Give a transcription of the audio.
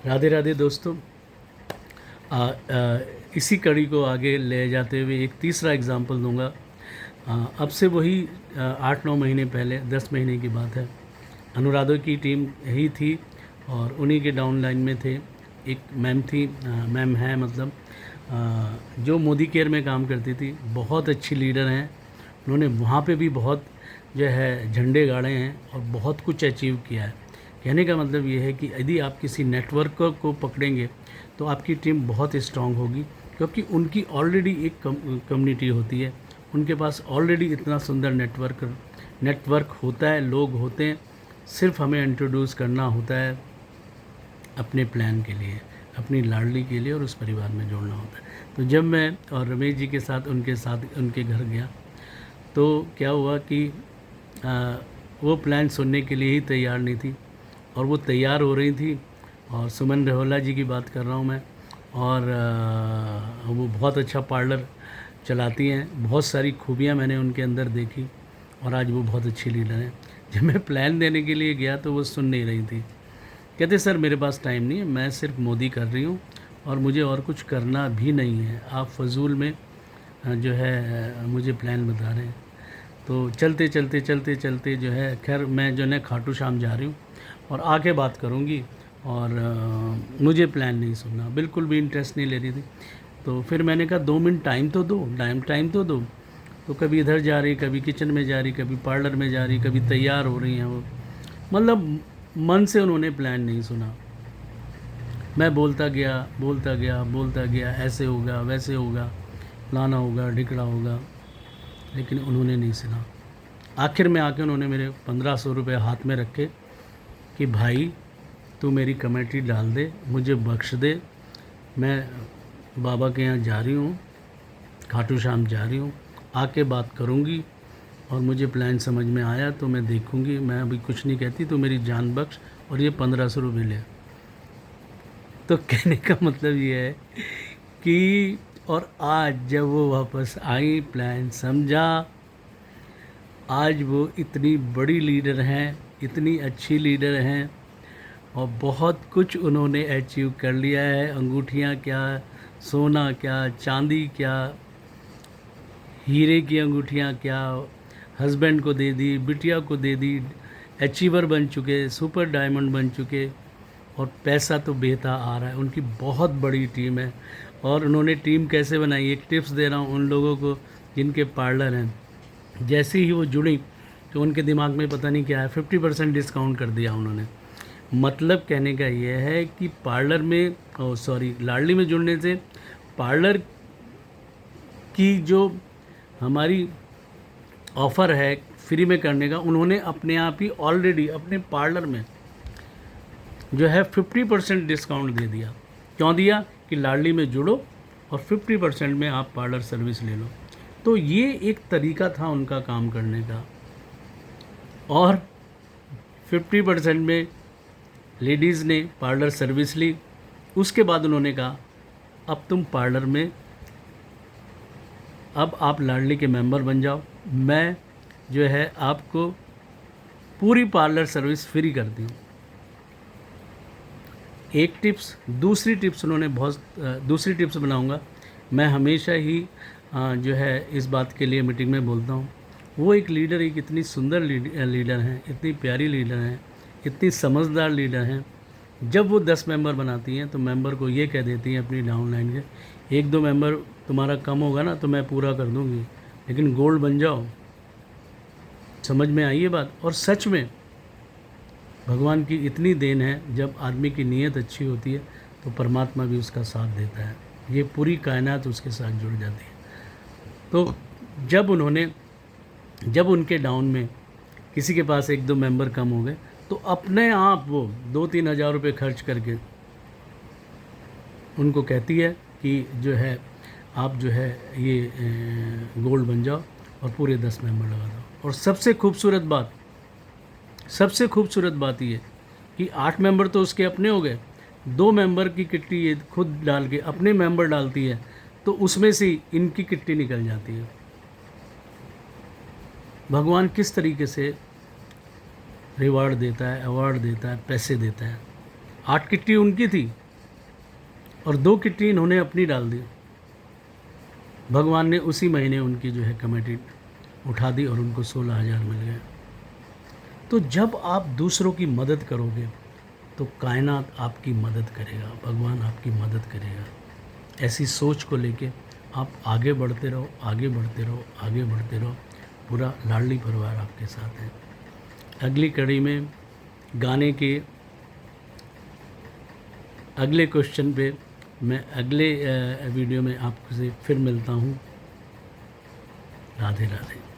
राधे राधे दोस्तों। इसी कड़ी को आगे ले जाते हुए एक तीसरा एग्जांपल दूंगा। अब से वही 8-9 महीने पहले, 10 महीने की बात है। अनुराधा की टीम ही थी और उन्हीं के डाउन लाइन में थे। एक मैम थी, मैम है मतलब, जो मोदी केयर में काम करती थी। बहुत अच्छी लीडर हैं। उन्होंने वहाँ पे भी बहुत जो है झंडे गाड़े हैं और बहुत कुछ अचीव किया है। कहने का मतलब ये है कि यदि आप किसी नेटवर्क को पकड़ेंगे तो आपकी टीम बहुत स्ट्रांग होगी, क्योंकि उनकी ऑलरेडी एक कम्युनिटी होती है। उनके पास ऑलरेडी इतना सुंदर नेटवर्क होता है, लोग होते हैं। सिर्फ हमें इंट्रोड्यूस करना होता है अपने प्लान के लिए, अपनी लाडली के लिए, और उस परिवार में जोड़ना होता है। तो जब मैं और रमेश जी के साथ उनके घर गया तो क्या हुआ कि वो प्लान सुनने के लिए ही तैयार नहीं थी, और वो तैयार हो रही थी। और सुमन रेहोला जी की बात कर रहा हूँ मैं। और वो बहुत अच्छा पार्लर चलाती हैं। बहुत सारी खूबियाँ मैंने उनके अंदर देखी, और आज वो बहुत अच्छी लीडर हैं। जब मैं प्लान देने के लिए गया तो वो सुन नहीं रही थी। कहते सर मेरे पास टाइम नहीं है, मैं सिर्फ मोदी कर रही हूँ और मुझे और कुछ करना भी नहीं है, आप फजूल में जो है मुझे प्लान बता रहे हैं। तो चलते चलते चलते चलते जो है, खैर मैं जो है खाटू श्याम जा रही हूँ और आके बात करूँगी। और मुझे प्लान नहीं सुनना, बिल्कुल भी इंटरेस्ट नहीं ले रही थी। तो फिर मैंने कहा 2 मिनट टाइम तो दो, टाइम तो दो। तो कभी इधर जा रही, कभी किचन में जा रही, कभी पार्लर में जा रही, कभी तैयार हो रही हैं वो। मतलब मन से उन्होंने प्लान नहीं सुना। मैं बोलता गया बोलता गया बोलता गया, ऐसे होगा वैसे होगा, फलाना होगा ढिकड़ा होगा, लेकिन उन्होंने नहीं सुना। आखिर में आके उन्होंने मेरे 1500 रुपये हाथ में रखे कि भाई तू मेरी कमेटी डाल दे, मुझे बख्श दे। मैं बाबा के यहाँ जा रही हूँ, खाटू श्याम जा रही हूँ, आके बात करूँगी, और मुझे प्लान समझ में आया तो मैं देखूँगी। मैं अभी कुछ नहीं कहती, तो मेरी जान बख्श, और ये 1500 रुपये ले। तो कहने का मतलब ये है कि, और आज जब वो वापस आई, प्लान समझा, आज वो इतनी बड़ी लीडर हैं, इतनी अच्छी लीडर हैं, और बहुत कुछ उन्होंने अचीव कर लिया है। अंगूठियाँ क्या, सोना क्या, चांदी क्या, हीरे की अंगूठियाँ क्या, हस्बैंड को दे दी, बिटिया को दे दी, अचीवर बन चुके, सुपर डायमंड बन चुके, और पैसा तो बेहता आ रहा है। उनकी बहुत बड़ी टीम है। और उन्होंने टीम कैसे बनाई, एक टिप्स दे रहा हूँ उन लोगों को जिनके पार्लर हैं। जैसे ही वो जुड़ी तो उनके दिमाग में पता नहीं क्या है, 50% डिस्काउंट कर दिया उन्होंने। मतलब कहने का ये है कि पार्लर में, लाडली में जुड़ने से पार्लर की जो हमारी ऑफ़र है फ्री में करने का, उन्होंने अपने आप ही ऑलरेडी अपने पार्लर में जो है 50% डिस्काउंट दे दिया। क्यों दिया? कि लाडली में जुड़ो और 50% में आप पार्लर सर्विस ले लो। तो ये एक तरीका था उनका काम करने का। और 50% में लेडीज़ ने पार्लर सर्विस ली। उसके बाद उन्होंने कहा अब तुम पार्लर में, अब आप लाडली के मेंबर बन जाओ, मैं जो है आपको पूरी पार्लर सर्विस फ्री कर दी। एक टिप्स। दूसरी टिप्स उन्होंने दूसरी टिप्स बनाऊंगा। मैं हमेशा ही जो है इस बात के लिए मीटिंग में बोलता हूँ। वो एक लीडर, एक इतनी सुंदर लीडर हैं, इतनी प्यारी लीडर हैं, इतनी समझदार लीडर हैं। जब वो 10 मेंबर बनाती हैं तो मेंबर को ये कह देती हैं अपनी डाउनलाइन के, 1-2 मेंबर तुम्हारा कम होगा ना तो मैं पूरा कर दूँगी, लेकिन गोल्ड बन जाओ। समझ में आई ये बात? और सच में भगवान की इतनी देन है, जब आदमी की नीयत अच्छी होती है तो परमात्मा भी उसका साथ देता है। ये पूरी कायनात उसके साथ जुड़ जाती है। तो जब उनके डाउन में किसी के पास 1-2 मेंबर कम हो गए तो अपने आप वो 2-3 हज़ार रुपये खर्च करके उनको कहती है कि जो है आप जो है ये गोल्ड बन जाओ और पूरे 10 मेंबर लगा दो। और सबसे खूबसूरत बात ये कि 8 मेंबर तो उसके अपने हो गए, 2 मेंबर की किट्टी ये खुद डाल के अपने मेंबर डालती है, तो उसमें से इनकी किट्टी निकल जाती है। भगवान किस तरीके से रिवार्ड देता है, अवार्ड देता है, पैसे देता है। 8 किट्टी उनकी थी और 2 किट्टी इन्होंने अपनी डाल दी। भगवान ने उसी महीने उनकी जो है कमेटी उठा दी और उनको 16,000 मिल गए। तो जब आप दूसरों की मदद करोगे तो कायनात आपकी मदद करेगा, भगवान आपकी मदद करेगा। ऐसी सोच को लेके आप आगे बढ़ते रहो, आगे बढ़ते रहो, आगे बढ़ते रहो। पूरा लाडली परिवार आपके साथ है। अगली कड़ी में गाने के अगले क्वेश्चन पे मैं अगले वीडियो में आपसे फिर मिलता हूँ। राधे राधे।